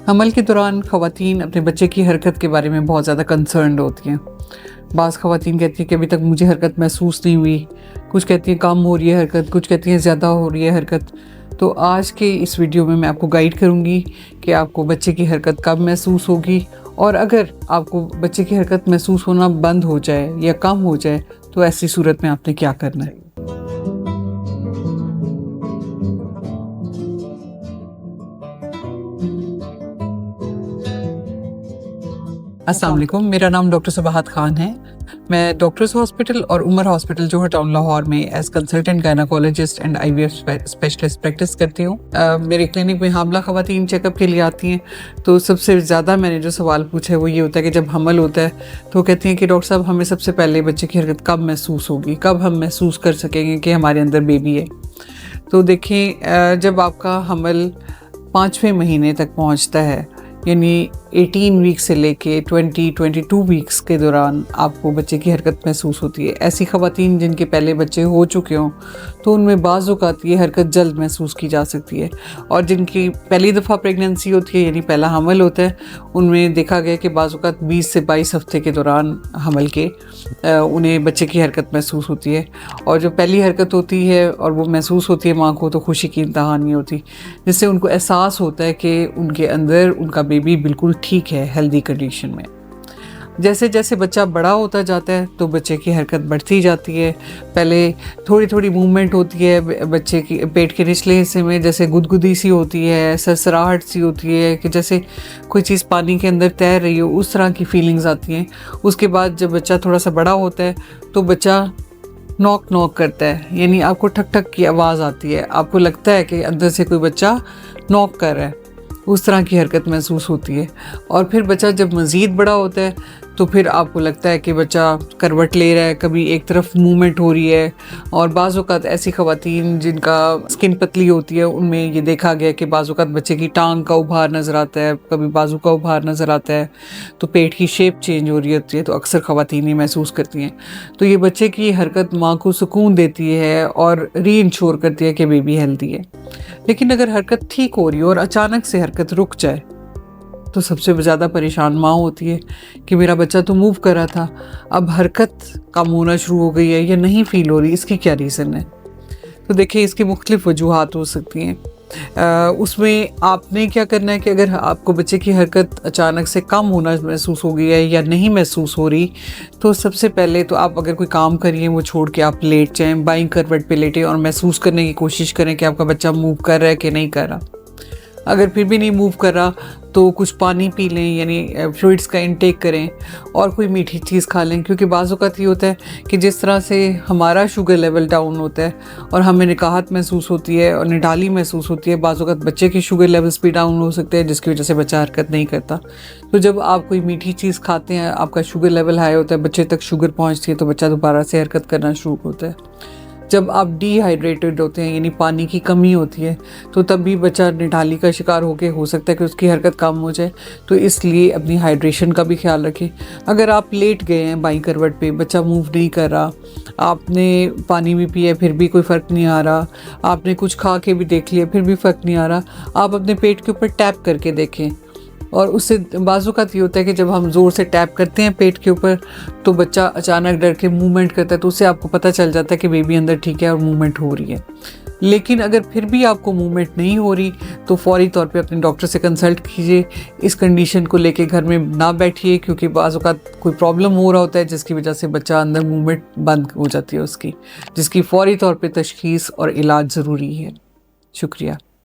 हमल के दौरान ख़वातीन अपने बच्चे की हरकत के बारे में बहुत ज़्यादा कंसर्न्ड होती हैं। बाज़ ख़वातीन कहती हैं कि अभी तक मुझे हरकत महसूस नहीं हुई, कुछ कहती हैं कम हो रही है हरकत, कुछ कहती हैं ज़्यादा हो रही है हरकत। तो आज के इस वीडियो में मैं आपको गाइड करूँगी कि आपको बच्चे की हरकत कब महसूस होगी, और अगर आपको बच्चे की हरकत महसूस होना बंद हो जाए या कम हो जाए तो ऐसी सूरत में आपने क्या करना है। अस्सलाम वालेकुम, मेरा नाम डॉक्टर सुबहात खान है। मैं डॉक्टर्स हॉस्पिटल और उमर हॉस्पिटल जोहर टाउन लाहौर में as consultant gynaecologist and IVF specialist practice करती हूँ। मेरे क्लिनिक में हामला ख़वातीन चेकअप के लिए आती हैं। तो सबसे ज़्यादा मैंने जो सवाल पूछा है वो ये होता है कि जब हमल होता है तो कहती हैं कि डॉक्टर साहब हमें सबसे पहले बच्चे की हरकत कब महसूस होगी, कब हम महसूस कर सकेंगे कि हमारे अंदर बेबी है। तो देखें, जब आपका हमल 5वें महीने तक पहुँचता है, यानी 18 वीक से लेके 22 वीक्स के दौरान आपको बच्चे की हरकत महसूस होती है। ऐसी ख़वातीन जिनके पहले बच्चे हो चुके हों तो उनमें बाज़ औक़ात ये हरकत जल्द महसूस की जा सकती है, और जिनकी पहली दफ़ा प्रेगनेंसी होती है यानी पहला हमल होता है, उनमें देखा गया कि बाज़ औक़ात 20 से 22 हफ़्ते के दौरान हमल के उन्हें बच्चे की हरकत महसूस होती है। और जो पहली हरकत होती है और वो महसूस होती है माँ को, तो खुशी की इंतहा नहीं होती, जिससे उनको एहसास होता है कि उनके अंदर उनका बेबी बिल्कुल ठीक है, हेल्दी कंडीशन में। जैसे जैसे बच्चा बड़ा होता जाता है तो बच्चे की हरकत बढ़ती जाती है। पहले थोड़ी थोड़ी मूवमेंट होती है बच्चे की पेट के निचले हिस्से में, जैसे गुदगुदी सी होती है, सरसराहट सी होती है कि जैसे कोई चीज़ पानी के अंदर तैर रही हो, उस तरह की फीलिंग्स आती हैं। उसके बाद जब बच्चा थोड़ा सा बड़ा होता है तो बच्चा नॉक नॉक करता है, यानी आपको ठक ठक की आवाज़ आती है, आपको लगता है कि अंदर से कोई बच्चा नॉक कर रहा है, उस तरह की हरकत महसूस होती है। और फिर बच्चा जब मज़ीद बड़ा होता है तो फिर आपको लगता है कि बच्चा करवट ले रहा है, कभी एक तरफ मूवमेंट हो रही है। और बाज़ औक़ात ऐसी ख़वातीन जिनका स्किन पतली होती है उनमें ये देखा गया कि बाज़ औक़ात बच्चे की टांग का उभार नज़र आता है, कभी बाजू का उभार नज़र आता है, तो पेट की शेप चेंज हो रही होती है, तो अक्सर ख़वातीन ये महसूस करती हैं। तो ये बच्चे की हरकत माँ को सुकून देती है और रीइंश्योर करती है कि बेबी हेल्दी है। लेकिन अगर हरकत ठीक हो रही हो और अचानक से हरकत रुक जाए तो सबसे ज़्यादा परेशान माँ होती है कि मेरा बच्चा तो मूव कर रहा था, अब हरकत कम होना शुरू हो गई है या नहीं फील हो रही, इसकी क्या रीज़न है। तो देखिए, इसकी मुख्तलिफ वजूहात हो सकती हैं। उसमें आपने क्या करना है कि अगर आपको बच्चे की हरकत अचानक से कम होना महसूस हो गई है या नहीं महसूस हो रही, तो सबसे पहले तो आप अगर कोई काम करिए वो छोड़ के आप लेट जाएँ, बाईं करवट पे लेटें और महसूस करने की कोशिश करें कि आपका बच्चा मूव कर रहा है कि नहीं कर रहा। अगर फिर भी नहीं मूव कर रहा तो कुछ पानी पी लें, यानी फ्लूइड्स का इंटेक करें, और कोई मीठी चीज़ खा लें, क्योंकि बाज़ औक़ात ये होता है कि जिस तरह से हमारा शुगर लेवल डाउन होता है और हमें निकाहत महसूस होती है और निडाली महसूस होती है, बाज़ औक़ात बच्चे के शुगर लेवल्स भी डाउन हो सकते हैं, जिसकी वजह से बच्चा हरकत नहीं करता। तो जब आप कोई मीठी चीज़ खाते हैं, आपका शुगर लेवल हाई होता है, बच्चे तक शुगर पहुँचती है, तो बच्चा दोबारा से हरकत करना शुरू होता है। जब आप डिहाइड्रेटेड होते हैं, यानी पानी की कमी होती है, तो तब भी बच्चा निडाली का शिकार हो सकता है कि उसकी हरकत कम हो जाए। तो इसलिए अपनी हाइड्रेशन का भी ख्याल रखें। अगर आप लेट गए हैं बाईं करवट पे, बच्चा मूव नहीं कर रहा, आपने पानी भी पिया फिर भी कोई फ़र्क नहीं आ रहा, आपने कुछ खा के भी देख लिया फिर भी फ़र्क नहीं आ रहा, आप अपने पेट के ऊपर टैप करके देखें। और उससे बाज़ औक़ात ये होता है कि जब हम ज़ोर से टैप करते हैं पेट के ऊपर तो बच्चा अचानक डर के मूवमेंट करता है, तो उससे आपको पता चल जाता है कि बेबी अंदर ठीक है और मूवमेंट हो रही है। लेकिन अगर फिर भी आपको मूवमेंट नहीं हो रही तो फ़ौरी तौर पे अपने डॉक्टर से कंसल्ट कीजिए। इस कंडीशन को लेके घर में ना बैठिए, क्योंकि बाज़ औक़ात कोई प्रॉब्लम हो रहा होता है जिसकी वजह से बच्चा अंदर मूवमेंट बंद हो जाती है उसकी, जिसकी फ़ौरी तौर पे तशख़ीस और इलाज ज़रूरी है। शुक्रिया।